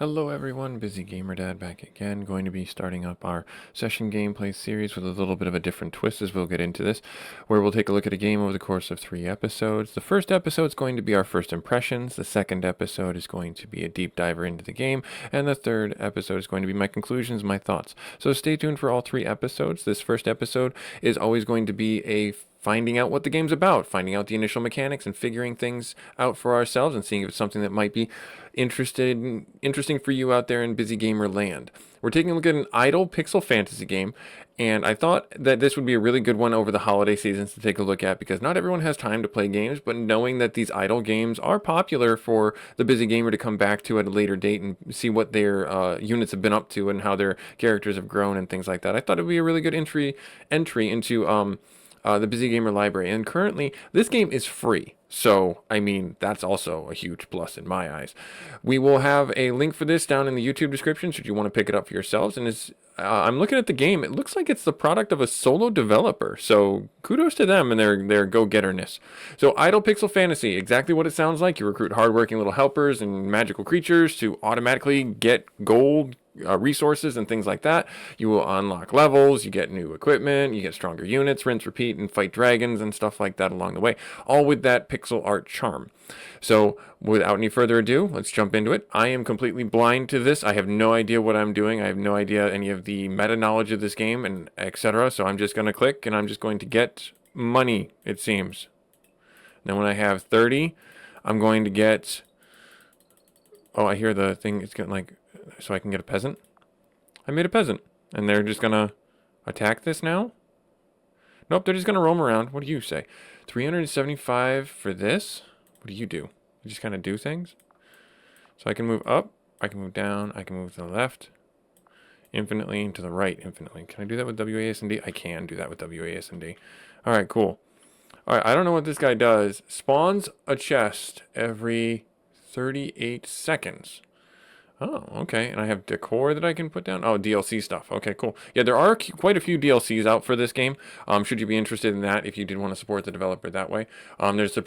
Hello everyone, Busy Gamer Dad back again, going to be starting up our session gameplay series with a little bit of a different twist as we'll get into this, where we'll take a look at a game over the course of 3 episodes. The first episode is going to be our first impressions, the second episode is going to be a deep diver into the game, and the third episode is going to be my conclusions, my thoughts. So stay tuned for all 3 episodes. This first episode is always going to be a finding out what the game's about, finding out the initial mechanics and figuring things out for ourselves and seeing if it's something that might be interesting for you out there in Busy Gamer land. We're taking a look at an idle pixel fantasy game, and I thought that this would be a really good one over the holiday seasons to take a look at because not everyone has time to play games, but knowing that these idle games are popular for the Busy Gamer to come back to at a later date and see what their units have been up to and how their characters have grown and things like that. I thought it would be a really good entry into the Busy Gamer library. And currently, this game is free. So, I mean, that's also a huge plus in my eyes. We will have a link for this down in the YouTube description should you want to pick it up for yourselves. And I'm looking at the game. It looks like it's the product of a solo developer. So, kudos to them and their go-getterness. So, Idle Pixel Fantasy, exactly what it sounds like. You recruit hardworking little helpers and magical creatures to automatically get gold, resources and things like that. You will unlock levels, you get new equipment, you get stronger units, rinse, repeat, and fight dragons and stuff like that along the way, all with that pixel art charm. So without any further ado, let's jump into it. I am completely blind to this. I have no idea what I'm doing. I have no idea any of the meta knowledge of this game and etc. So I'm just going to click and I'm just going to get money, it seems. Then when I have 30, I'm going to get... Oh, I hear the thing. It's getting like... So I can get a peasant? I made a peasant. And they're just gonna attack this now? Nope, they're just gonna roam around. What do you say? 375 for this? What do? You just kind of do things? So I can move up, I can move down, I can move to the left. Infinitely, and to the right infinitely. Can I do that with WASD? I can do that with WASD. Alright, cool. Alright, I don't know what this guy does. Spawns a chest every 38 seconds. Oh, okay. And I have decor that I can put down. Oh, DLC stuff. Okay, cool. Yeah, there are quite a few DLCs out for this game. Should you be interested in that if you did want to support the developer that way. There's the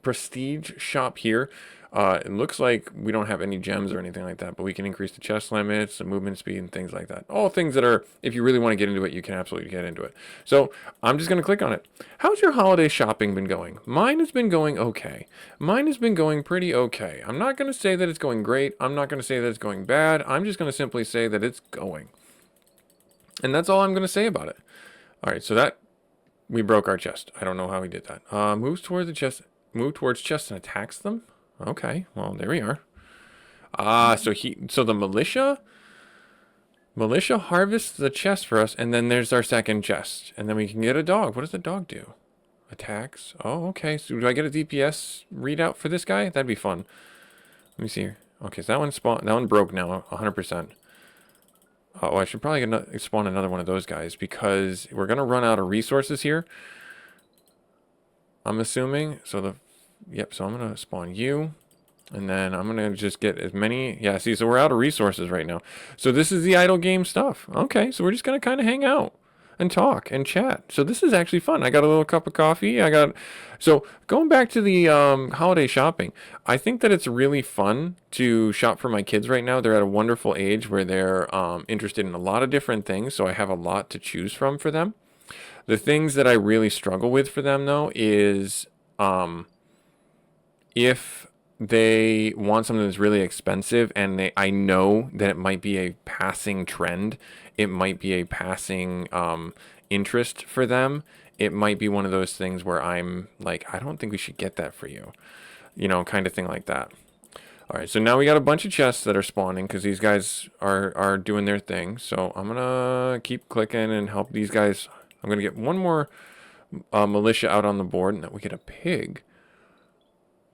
prestige shop here. It looks like we don't have any gems or anything like that, but we can increase the chest limits, the movement speed, and things like that. All things that are, if you really want to get into it, you can absolutely get into it. So I'm just going to click on it. How's your holiday shopping been going? Mine has been going okay. Mine has been going pretty okay. I'm not going to say that it's going great. I'm not going to say that it's going bad. I'm just going to simply say that it's going. And that's all I'm going to say about it. All right, so that, we broke our chest. I don't know how we did that. Moves towards the chest, move towards chest and attacks them. Okay, well, there we are. So the militia harvests the chest for us, and then there's our second chest. And then we can get a dog. What does the dog do? Attacks. Oh, okay. So do I get a DPS readout for this guy? That'd be fun. Let me see here. Okay, so that one broke now, 100%. Oh, I should probably spawn another one of those guys because we're gonna run out of resources here. I'm assuming. Yep, so I'm going to spawn you. And then I'm going to just get as many... Yeah, see, so we're out of resources right now. So this is the idle game stuff. Okay, so we're just going to kind of hang out and talk and chat. So this is actually fun. I got a little cup of coffee. So going back to the holiday shopping, I think that it's really fun to shop for my kids right now. They're at a wonderful age where they're interested in a lot of different things. So I have a lot to choose from for them. The things that I really struggle with for them, though, is... if they want something that's really expensive and I know that it might be a passing trend, it might be a passing interest for them, it might be one of those things where I'm like, I don't think we should get that for you. You know, kind of thing like that. All right, so now we got a bunch of chests that are spawning because these guys are doing their thing. So I'm going to keep clicking and help these guys. I'm going to get one more militia out on the board, and then we get a pig.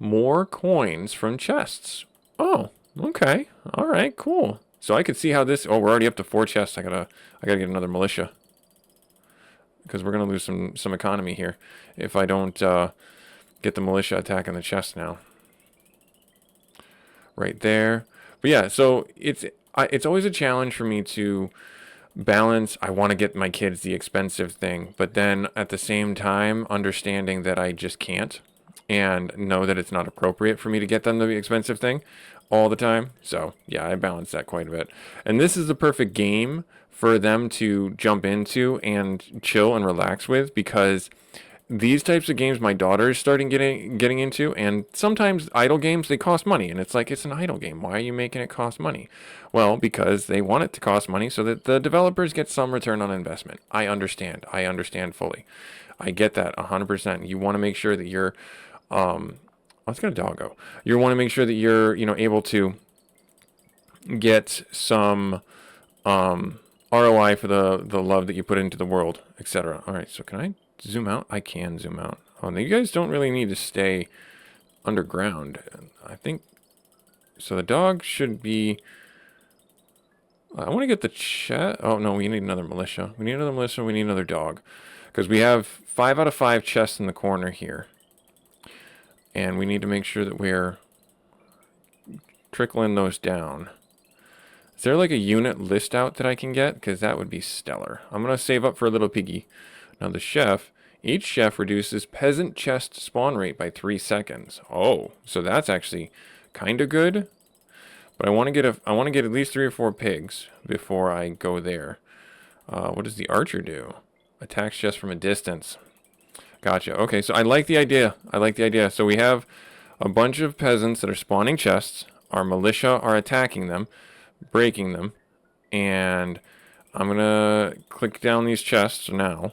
More coins from chests. Oh, okay. All right, cool. So I could see how this... Oh, we're already up to 4 chests. I gotta get another militia. Because we're gonna lose some economy here if I don't get the militia attacking the chest now. Right there. But yeah, so it's always a challenge for me to balance. I want to get my kids the expensive thing, but then at the same time understanding that I just can't. And know that it's not appropriate for me to get them the expensive thing. all the time. So yeah, I balance that quite a bit. And this is the perfect game for them to jump into and chill and relax with, because these types of games my daughter is starting getting into, and sometimes idle games, they cost money, and it's like, it's an idle game, why are you making it cost money? Well, because they want it to cost money so that the developers get some return on investment. I understand fully. I get that 100%. You want to make sure that you're let's get a doggo. You want to make sure that you're, able to get some ROI for the love that you put into the world, etc. All right, so can I zoom out? I can zoom out. Oh, you guys don't really need to stay underground, I think. So the dog should be... I want to get the chest. Oh, no, we need another militia. We need another militia. We need another dog. Because we have 5 out of 5 chests in the corner here. And we need to make sure that we're trickling those down. Is there like a unit list out that I can get? Because that would be stellar. I'm going to save up for a little piggy. Now the chef, each chef reduces peasant chest spawn rate by 3 seconds. Oh, so that's actually kind of good. But I want to get at least 3 or 4 pigs before I go there. What does the archer do? Attacks just from a distance. Gotcha. Okay, so I like the idea. So we have a bunch of peasants that are spawning chests. Our militia are attacking them, breaking them, and I'm gonna click down these chests now.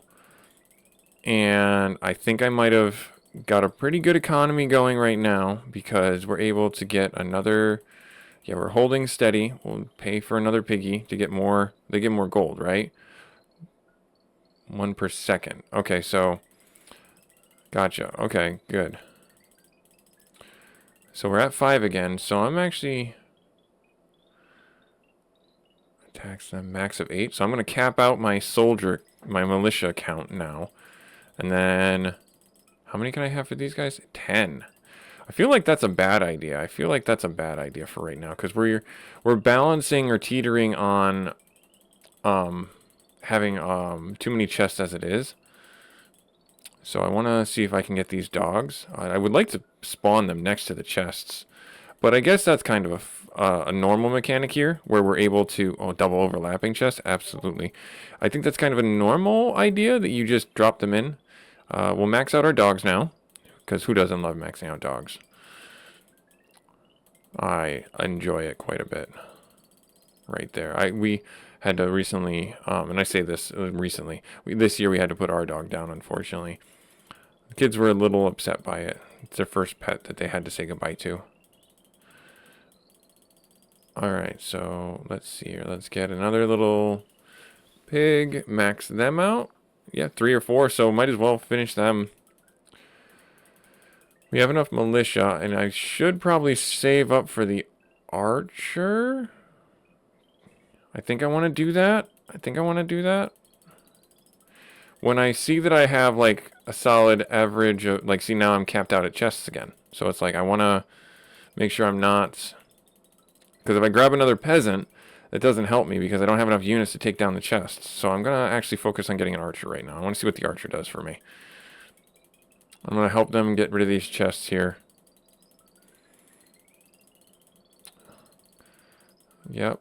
And I think I might have got a pretty good economy going right now, because we're able to get another... Yeah, we're holding steady. We'll pay for another piggy to get more. They get more gold, right? 1 per second. Okay, so... Gotcha. Okay, good. So we're at 5 again. So I'm actually... Tax them max of 8. So I'm going to cap out my militia count now. And then... How many can I have for these guys? 10. I feel like that's a bad idea. For right now, because we're balancing or teetering on having too many chests as it is. So I want to see if I can get these dogs. I would like to spawn them next to the chests, but I guess that's kind of a normal mechanic here, where we're able to double overlapping chests. Absolutely, I think that's kind of a normal idea that you just drop them in. We'll max out our dogs now, because who doesn't love maxing out dogs? I enjoy it quite a bit. Right there. We had to recently, and I say this recently, this year we had to put our dog down, unfortunately. The kids were a little upset by it. It's their first pet that they had to say goodbye to. Alright, so let's see here. Let's get another little pig, max them out. Yeah, 3 or 4, so might as well finish them. We have enough militia, and I should probably save up for the archer. I think I want to do that. When I see that I have like a solid average of, like, see, now I'm capped out at chests again. So it's like I want to make sure I'm not, because if I grab another peasant, that doesn't help me because I don't have enough units to take down the chests. So I'm going to actually focus on getting an archer right now. I want to see what the archer does for me. I'm going to help them get rid of these chests here. Yep.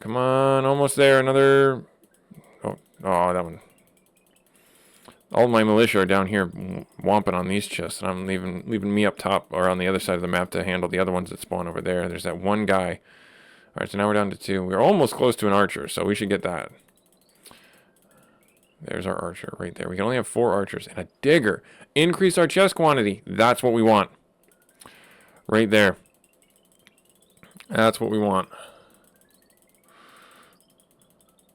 Come on, almost there. Another... Oh, that one. All my militia are down here whomping on these chests, and I'm leaving me up top, or on the other side of the map, to handle the other ones that spawn over there. There's that one guy. Alright, so now we're down to 2. We're almost close to an archer, so we should get that. There's our archer right there. We can only have 4 archers and a digger. Increase our chest quantity. That's what we want. Right there. That's what we want.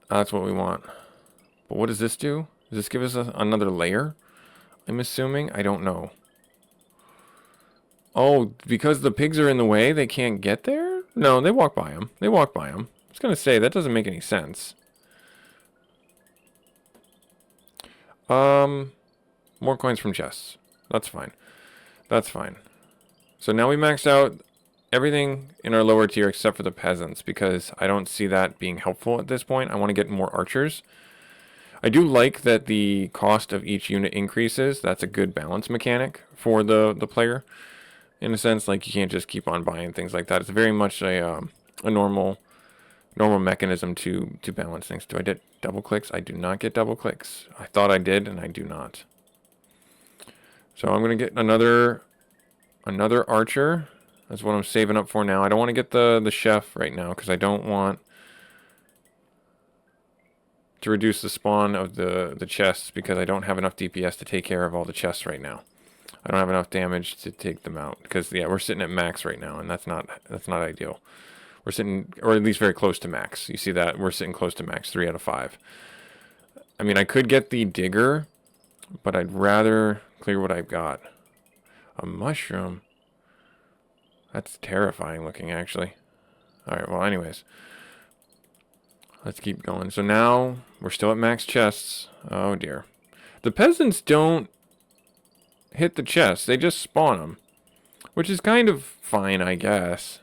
But what does this do? Does this give us another layer? I'm assuming? I don't know. Oh, because the pigs are in the way, they can't get there? No, they walk by them. I was going to say, that doesn't make any sense. More coins from chests. That's fine. So now we maxed out everything in our lower tier except for the peasants, because I don't see that being helpful at this point. I want to get more archers. I do like that the cost of each unit increases. That's a good balance mechanic for the player. in a sense. Like, you can't just keep on buying things like that. It's very much a normal mechanism to balance things. Do I get double clicks? I do not get double clicks. I thought I did, and I do not. So I'm gonna get another archer. That's what I'm saving up for now. I don't want to get the chef right now because I don't want to reduce the spawn of the chests because I don't have enough DPS to take care of all the chests right now. I don't have enough damage to take them out because, yeah, we're sitting at max right now, and that's not ideal. We're sitting, or at least very close to max. You see that? We're sitting close to max, 3 out of 5. I mean, I could get the digger, but I'd rather clear what I've got. A mushroom? That's terrifying looking, actually. Alright, well, anyways. Let's keep going. So now, we're still at max chests. Oh, dear. The peasants don't hit the chests. They just spawn them. Which is kind of fine, I guess.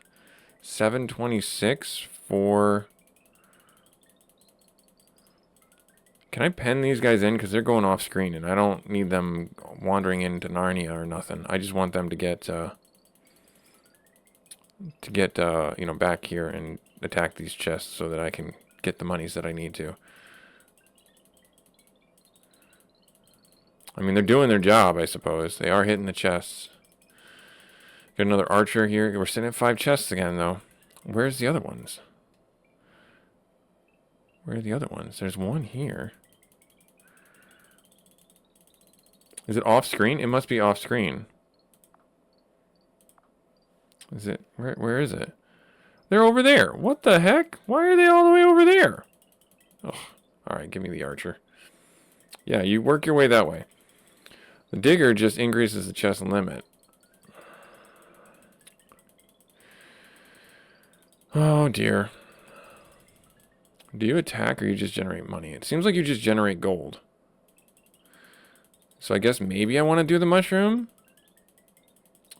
726 for... Can I pen these guys in? Because they're going off screen, and I don't need them wandering into Narnia or nothing. I just want them to get, you know, back here and attack these chests so that I can get the monies that I need to. I mean, they're doing their job, I suppose. They are hitting the chests. Got another archer here. We're sitting at 5 chests again, though. Where's the other ones? Where are the other ones? There's one here. Is it off screen? It must be off screen. Is it? Where is it? They're over there. What the heck? Why are they all the way over there? Oh, alright, give me the archer. Yeah, you work your way that way. The digger just increases the chest limit. Oh dear. Do you attack or you just generate money? It seems like you just generate gold. So I guess maybe I want to do the mushroom.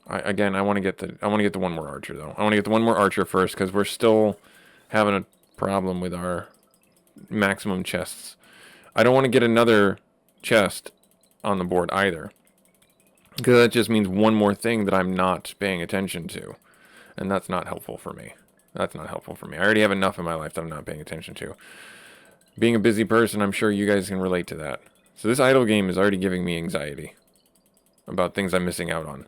I want to get the one more archer though. I want to get the one more archer first because we're still having a problem with our maximum chests. I don't want to get another chest on the board either. Because that just means one more thing that I'm not paying attention to. And that's not helpful for me. That's not helpful for me. I already have enough in my life that I'm not paying attention to. Being a busy person, I'm sure you guys can relate to that. So this idle game is already giving me anxiety about things I'm missing out on.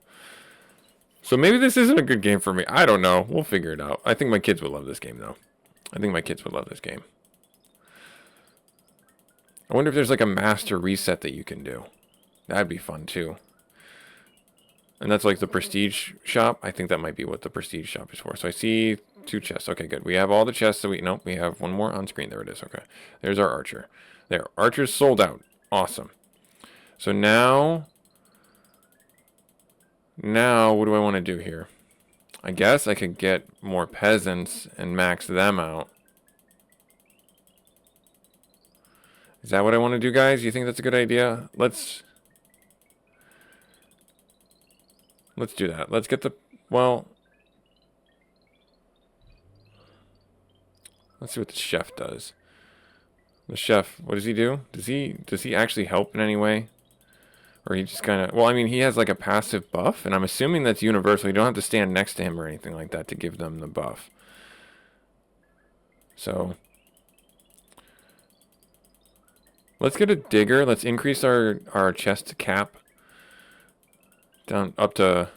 So maybe this isn't a good game for me. I don't know. We'll figure it out. I think my kids would love this game, though. I think my kids would love this game. I wonder if there's like a master reset that you can do. That'd be fun, too. And that's like the prestige shop. I think that might be what the prestige shop is for. So I see 2 chests. Okay, good. We have all the chests that nope, we have one more on screen. There it is. Okay. There's our archer. There. Archer's sold out. Awesome. So now what do I want to do here? I guess I could get more peasants and max them out. Is that what I want to do, guys? You think that's a good idea? Let's do that. Let's get the... Well... Let's see what the chef does. The chef, what does he do? Does he actually help in any way? Or he just kind of... Well, I mean, he has like a passive buff, and I'm assuming that's universal. You don't have to stand next to him or anything like that to give them the buff. So... Let's get a digger. Let's increase our chest cap down up to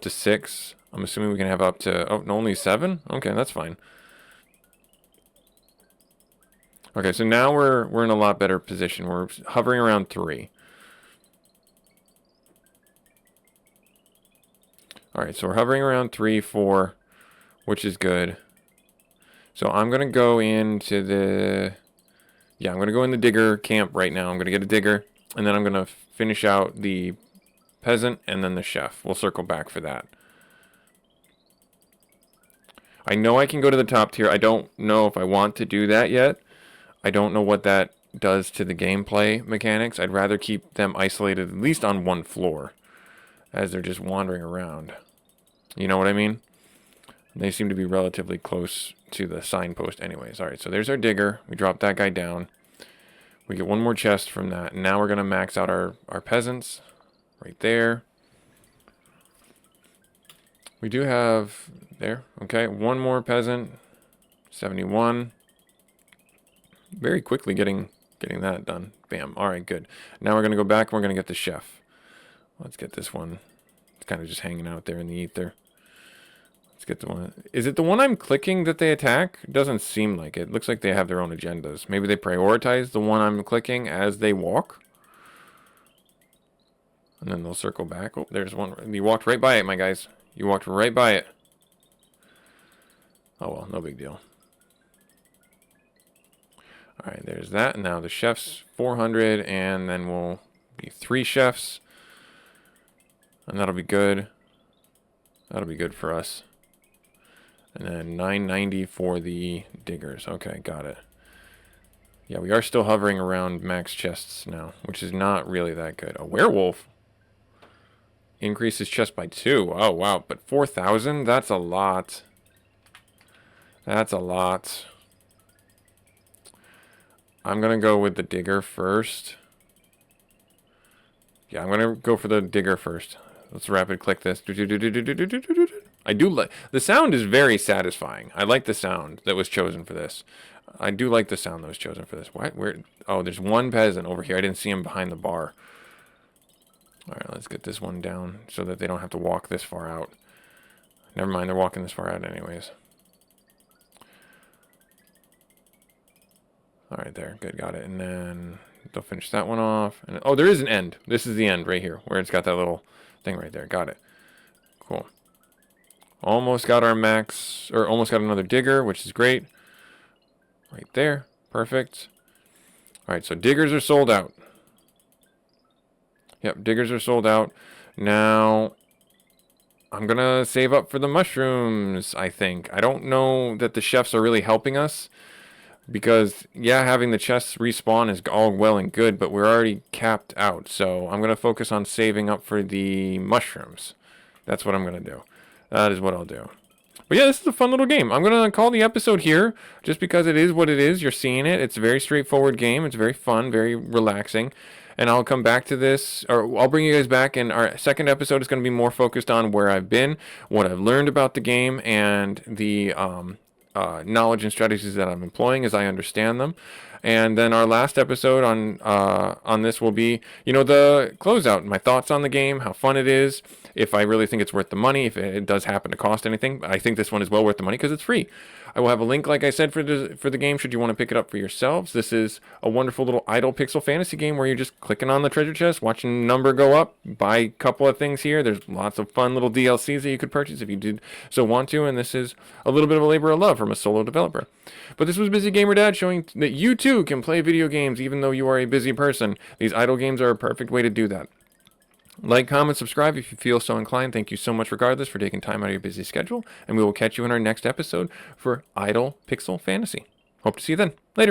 6. I'm assuming we can have up to only 7. Okay, that's fine. Okay, so now we're in a lot better position. We're hovering around 3. All right, so we're hovering around 3, 4, which is good. So I'm gonna go into the... Yeah, I'm going to go in the digger camp right now. I'm going to get a digger, and then I'm going to finish out the peasant and then the chef. We'll circle back for that. I know I can go to the top tier. I don't know if I want to do that yet. I don't know what that does to the gameplay mechanics. I'd rather keep them isolated at least on one floor as they're just wandering around. You know what I mean? They seem to be relatively close to the signpost anyways. Alright, so there's our digger. We drop that guy down. We get one more chest from that. And now we're going to max out our peasants. Right there. We do have there. Okay, one more peasant. 71. Very quickly getting that done. Bam. All right, good. Now we're gonna go back and we're gonna get the chef. Let's get this one. It's kind of just hanging out there in the ether. Let's get the one. Is it the one I'm clicking that they attack? It doesn't seem like it. Looks like they have their own agendas. Maybe they prioritize the one I'm clicking as they walk. And then they'll circle back. Oh, there's one. You walked right by it, my guys. You walked right by it. Oh, well, no big deal. All right, there's that. Now the chef's 400, and then we'll be 3 chefs. And that'll be good. That'll be good for us. And then 990 for the diggers. Okay, got it. Yeah, we are still hovering around max chests now, which is not really that good. A werewolf increases chest by 2. Oh, wow. But 4,000? That's a lot. That's a lot. I'm going to go with the digger first. Yeah, I'm going to go for the digger first. Let's rapid click this. I do like... The sound is very satisfying. I like the sound that was chosen for this. I do like the sound that was chosen for this. What? Where? Oh, there's one peasant over here. I didn't see him behind the bar. Alright, let's get this one down so that they don't have to walk this far out. Never mind, they're walking this far out anyways. Alright, there. Good, got it. And then they'll finish that one off. And, oh, there is an end. This is the end right here, where it's got that little thing right there. Got it. Cool. Almost got our max, or almost got another digger, which is great. Right there. Perfect. Alright, so diggers are sold out. Yep, diggers are sold out. Now, I'm going to save up for the mushrooms, I think. I don't know that the chefs are really helping us. Because, yeah, having the chests respawn is all well and good, but we're already capped out. So I'm going to focus on saving up for the mushrooms. That's what I'm going to do. That is what I'll do. But yeah, this is a fun little game. I'm going to call the episode here just because it is what it is. You're seeing it. It's a very straightforward game. It's very fun, very relaxing. And I'll come back to this, or I'll bring you guys back, and our second episode is going to be more focused on where I've been, what I've learned about the game, and the knowledge and strategies that I'm employing as I understand them. And then our last episode on this will be, you know, the closeout, my thoughts on the game, how fun it is, if I really think it's worth the money, if it does happen to cost anything. I think this one is well worth the money because it's free. I will have a link, like I said, for the game should you want to pick it up for yourselves. This is a wonderful little idle pixel fantasy game where you're just clicking on the treasure chest, watching the number go up, buy a couple of things here. There's lots of fun little DLCs that you could purchase if you did so want to, and this is a little bit of a labor of love from a solo developer. But this was Busy Gamer Dad showing that you too can play video games even though you are a busy person. These idle games are a perfect way to do that. Like, comment, subscribe if you feel so inclined. Thank you so much regardless for taking time out of your busy schedule. And we will catch you in our next episode for Idle Pixel Fantasy. Hope to see you then. Later.